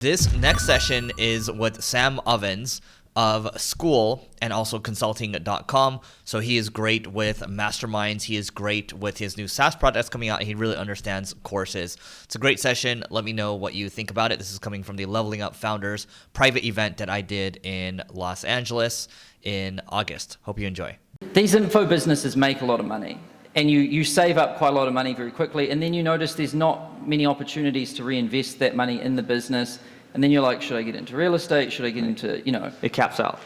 This next session is with Sam Ovens of Skool and also consulting.com. So he is great with masterminds. He is great with his new SaaS product that's coming out, and he really understands courses. It's a great session. Let me know what you think about it. This is coming from the Leveling Up Founders private event that I did in Los Angeles in August. Hope you enjoy. These info businesses make a lot of money, and you save up quite a lot of money very quickly, and then you notice there's not many opportunities to reinvest that money in the business, and then you're like, should I get into real estate? Should I get into, It caps out.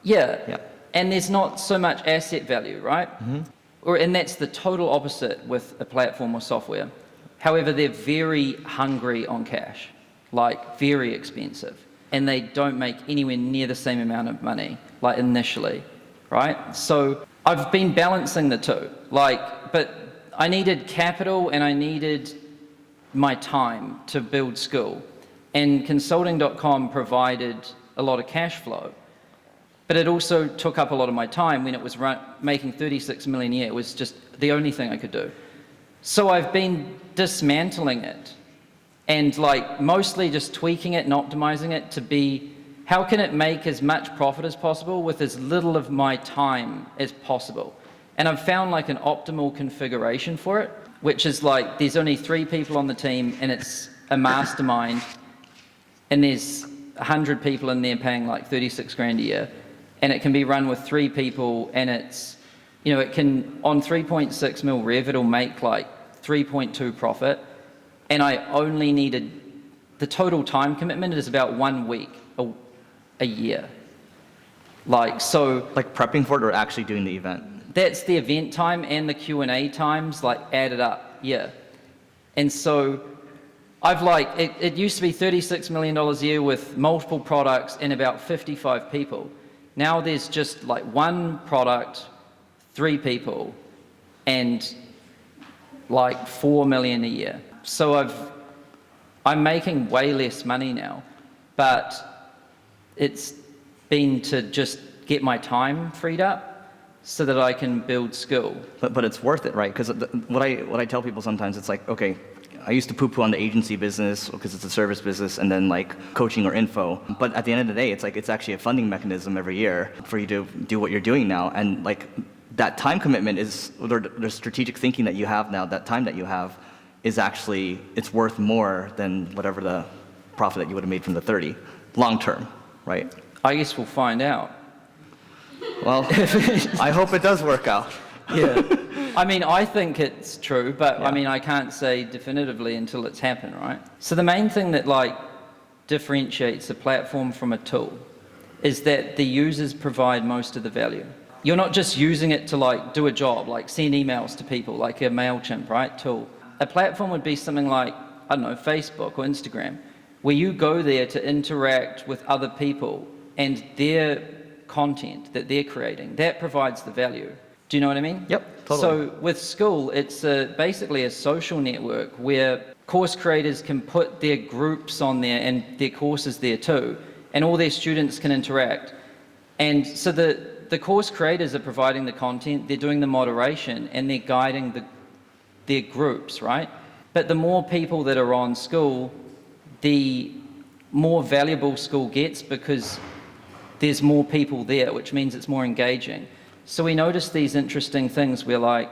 Yeah. And there's not so much asset value, right? Mm-hmm. And that's the total opposite with a platform or software. However, they're very hungry on cash, like very expensive, and they don't make anywhere near the same amount of money, like initially, right? So I've been balancing the two, but I needed capital and I needed my time to build Skool. And consulting.com provided a lot of cash flow, but it also took up a lot of my time when it was making 36 million a year. It was just the only thing I could do. So I've been dismantling it and mostly just tweaking it and optimizing it to be, how can it make as much profit as possible with as little of my time as possible? And I've found an optimal configuration for it, which is there's only 3 people on the team and it's a mastermind, and there's 100 people in there paying 36 grand a year, and it can be run with 3 people, and it's, it can, on 3.6 mil rev, it'll make 3.2 profit, and I only needed, the total time commitment is about 1 week a year. Prepping for it or actually doing the event? That's the event time and the Q&A times, added up, yeah. And so it used to be $36 million a year with multiple products and about 55 people. Now there's just 1 product, 3 people, and 4 million a year. So I'm making way less money now, but it's been to just get my time freed up so that I can build Skool. But it's worth it, right? Because what I tell people sometimes, it's okay, I used to poo-poo on the agency business because it's a service business, and then coaching or info. But at the end of the day, it's actually a funding mechanism every year for you to do what you're doing now. And that time commitment is, or the strategic thinking that you have now, that time that you have is actually, it's worth more than whatever the profit that you would have made from the 30, long term, right? I guess we'll find out. Well, I hope it does work out. Yeah. I think it's true, but yeah. I can't say definitively until it's happened, right? So the main thing that differentiates a platform from a tool is that the users provide most of the value. You're not just using it to do a job, send emails to people, like a MailChimp, right, tool. A platform would be something like, I don't know, Facebook or Instagram, where you go there to interact with other people and their content that they're creating. That provides the value. Do you know what I mean? Yep, totally. So with Skool, it's basically a social network where course creators can put their groups on there and their courses there too, and all their students can interact. And so the course creators are providing the content, they're doing the moderation, and they're guiding their groups, right? But the more people that are on Skool, the more valuable Skool gets because there's more people there, which means it's more engaging. So we notice these interesting things where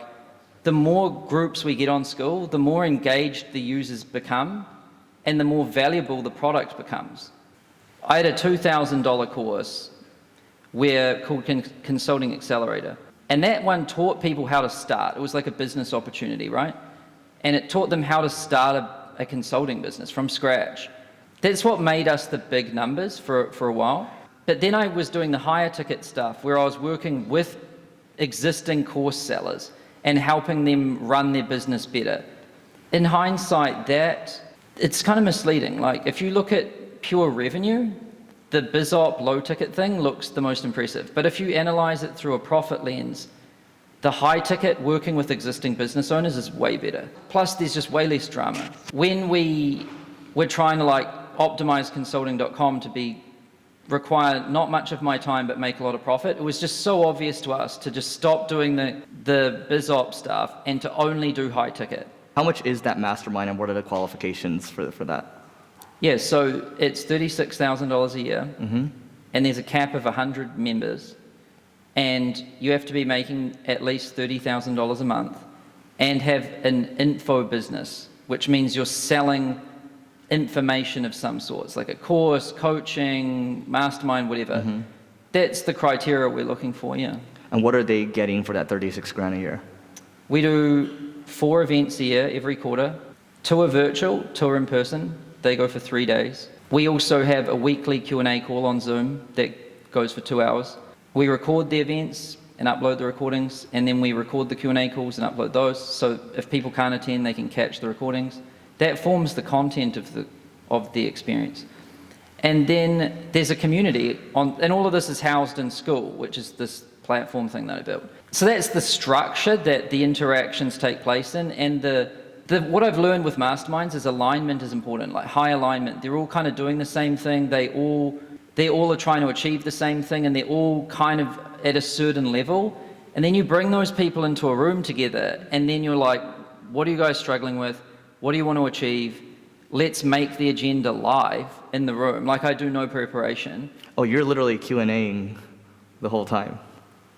the more groups we get on Skool, the more engaged the users become and the more valuable the product becomes. I had a $2,000 course called Consulting Accelerator, and that one taught people how to start. It was like a business opportunity, right? And it taught them how to start a consulting business from scratch. That's what made us the big numbers for a while. But then I was doing the higher ticket stuff where I was working with existing course sellers and helping them run their business better. In hindsight, it's kind of misleading. If you look at pure revenue, the BizOp low ticket thing looks the most impressive. But if you analyze it through a profit lens, the high ticket working with existing business owners is way better. Plus there's just way less drama. When we were trying to optimize consulting.com to require not much of my time but make a lot of profit, it was just so obvious to us to just stop doing the BizOp stuff and to only do high ticket. How much is that mastermind, and what are the qualifications for that? Yeah, so it's $36,000 a year, and there's a cap of 100 members, and you have to be making at least $30,000 a month, and have an info business, which means you're selling information of some sorts, like a course, coaching, mastermind, whatever. That's the criteria we're looking for, yeah. And what are they getting for that 36 grand a year? We do 4 events a year, every quarter. 2 are virtual, 2 are in person. They go for 3 days. We also have a weekly Q&A call on Zoom that goes for 2 hours. We record the events and upload the recordings, and then we record the Q&A calls and upload those, so if people can't attend, they can catch the recordings. That forms the content of the experience. And then there's a community, and all of this is housed in Skool, which is this platform thing that I built. So that's the structure that the interactions take place in, and what I've learned with masterminds is alignment is important, like high alignment. They're all kind of doing the same thing, they all are trying to achieve the same thing, and they're all kind of at a certain level. And then you bring those people into a room together, and then you're like, what are you guys struggling with? What do you want to achieve? Let's make the agenda live in the room. Like, I do no preparation. Oh, you're literally Q&Aing the whole time.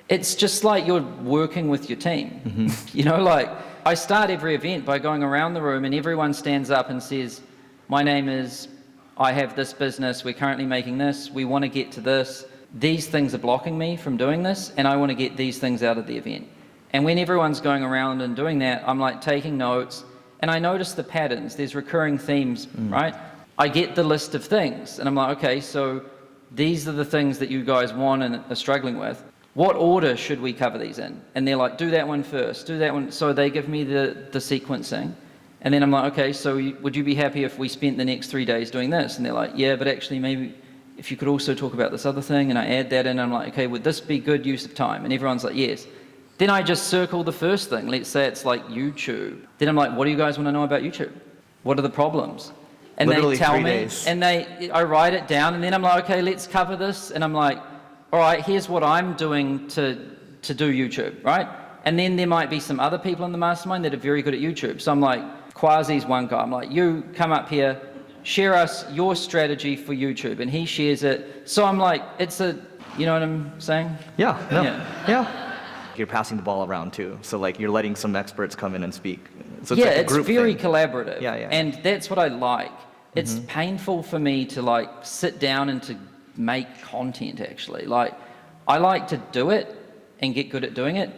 It's just like you're working with your team. You know, like, I start every event by going around the room and everyone stands up and says, my name is, I have this business, we're currently making this, we want to get to this, these things are blocking me from doing this, and I want to get these things out of the event. And when everyone's going around and doing that, I'm like taking notes, and I notice the patterns, there's recurring themes, right? I get the list of things, and I'm like, okay, so these are the things that you guys want and are struggling with. What order should we cover these in? And they're like, do that one first, do that one. So they give me the sequencing. And then I'm like, okay, so would you be happy if we spent the next 3 days doing this? And they're like, yeah, but actually maybe if you could also talk about this other thing, and I add that in, and I'm like, okay, would this be good use of time? And everyone's like, yes. Then I just circle the first thing. Let's say it's like YouTube. Then I'm like, what do you guys want to know about YouTube? What are the problems? And Literally they tell 3 me, days. and I write it down, and then I'm like, okay, let's cover this. And I'm like, all right, here's what I'm doing to do YouTube, right? And then there might be some other people in the mastermind that are very good at YouTube. So I'm like, Quasi's one guy. I'm like, you come up here, share us your strategy for YouTube. And he shares it. So I'm like, you know what I'm saying? Yeah, no, Yeah. You're passing the ball around too. So like you're letting some experts come in and speak. So Yeah, like a it's group very thing. collaborative. Yeah. And that's what I like. It's painful for me to like sit down and to make content actually. Like, I like to do it and get good at doing it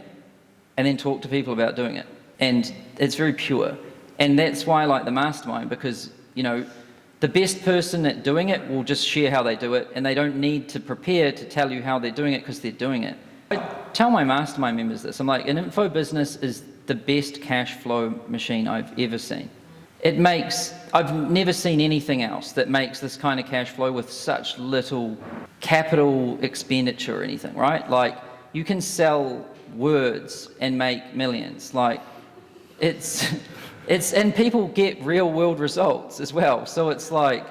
and then talk to people about doing it. And it's very pure. And that's why I like the mastermind, because, you know, the best person at doing it will just share how they do it, and they don't need to prepare to tell you how they're doing it because they're doing it. I tell my mastermind members this. I'm like, an info business is the best cash flow machine I've ever seen. I've never seen anything else that makes this kind of cash flow with such little capital expenditure or anything, right? Like, you can sell words and make millions. Like, and people get real world results as well. So it's like,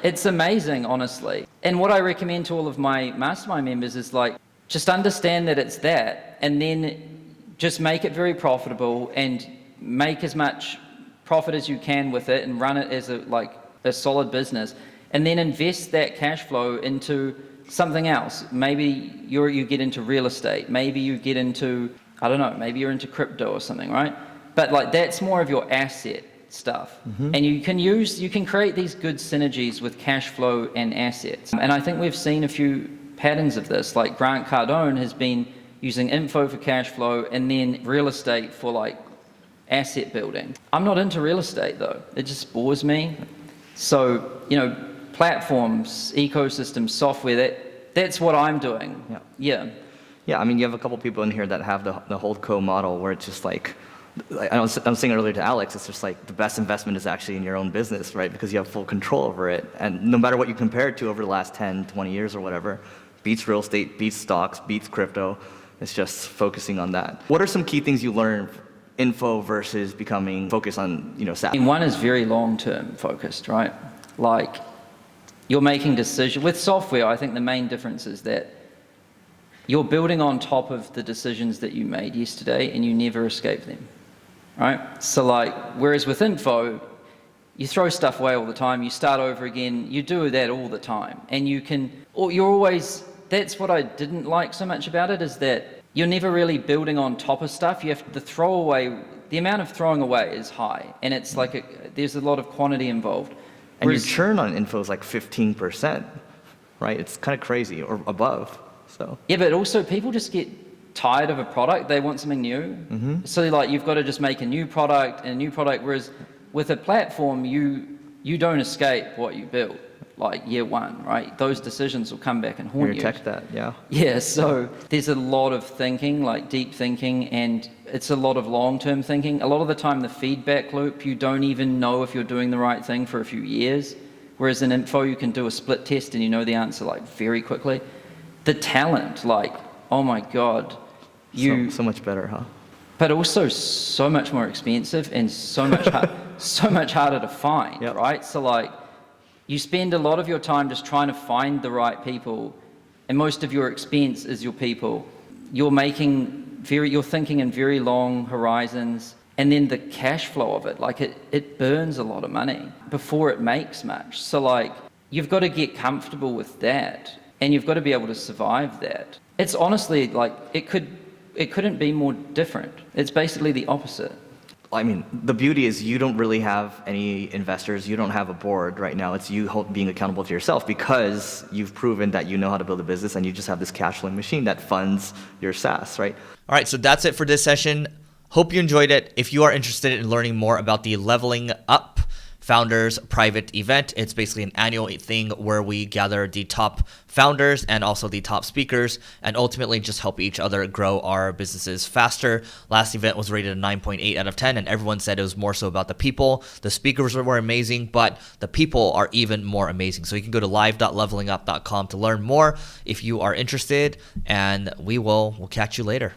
it's amazing, honestly. And what I recommend to all of my mastermind members is like, just understand that it's that, and then just make it very profitable and make as much profit as you can with it and run it as a solid business, and then invest that cash flow into something else. Maybe you get into real estate, maybe you get into, I don't know, maybe you're into crypto or something, right? But like, that's more of your asset stuff. And you can create these good synergies with cash flow and assets. And I think we've seen a few patterns of this. Like, Grant Cardone has been using info for cash flow and then real estate for like asset building. I'm not into real estate though. It just bores me. So, you know, platforms, ecosystems, software, that's what I'm doing. Yeah. Yeah, I mean, you have a couple people in here that have the holdco model where it's just like, I was saying earlier to Alex, it's just like the best investment is actually in your own business, right? Because you have full control over it. And no matter what you compare it to over the last 10, 20 years or whatever, beats real estate, beats stocks, beats crypto. It's just focusing on that. What are some key things you learned info versus becoming focused on, you know, SaaS? One is very long-term focused, right? Like, you're making decisions. With software, I think the main difference is that you're building on top of the decisions that you made yesterday and you never escape them, right? So like, whereas with info, you throw stuff away all the time, you start over again, you do that all the time. And you're always, that's what I didn't like so much about it, is that you're never really building on top of stuff. You have to throw away, the amount of throwing away is high, and it's like there's a lot of quantity involved. And your churn on info is like 15%, right? It's kind of crazy, or above. So yeah, but also people just get tired of a product. They want something new. So like you've got to just make a new product and a new product. Whereas with a platform, you don't escape what you build, like year one, right? Those decisions will come back and haunt you. Tech that, yeah. Yeah, so there's a lot of thinking, like deep thinking, and it's a lot of long-term thinking. A lot of the time, the feedback loop, you don't even know if you're doing the right thing for a few years. Whereas in info, you can do a split test and you know the answer like very quickly. The talent, like, oh my God. So much better, huh? But also so much more expensive and so much so much harder to find, right? So like, you spend a lot of your time just trying to find the right people, and most of your expense is your people. You're thinking in very long horizons, and then the cash flow of it, like it burns a lot of money before it makes much. So like, you've got to get comfortable with that, and you've got to be able to survive that. It's honestly like, it couldn't be more different. It's basically the opposite. I mean, the beauty is you don't really have any investors. You don't have a board right now. It's you being accountable to yourself, because you've proven that you know how to build a business, and you just have this cash flowing machine that funds your SaaS, right? All right, so that's it for this session. Hope you enjoyed it. If you are interested in learning more about the Leveling Up Founders Private Event, it's basically an annual thing where we gather the top founders and also the top speakers, and ultimately just help each other grow our businesses faster. Last event was rated a 9.8 out of 10, and everyone said it was more so about the people. The speakers were amazing, but the people are even more amazing. So you can go to live.levelingup.com to learn more if you are interested, and we'll catch you later.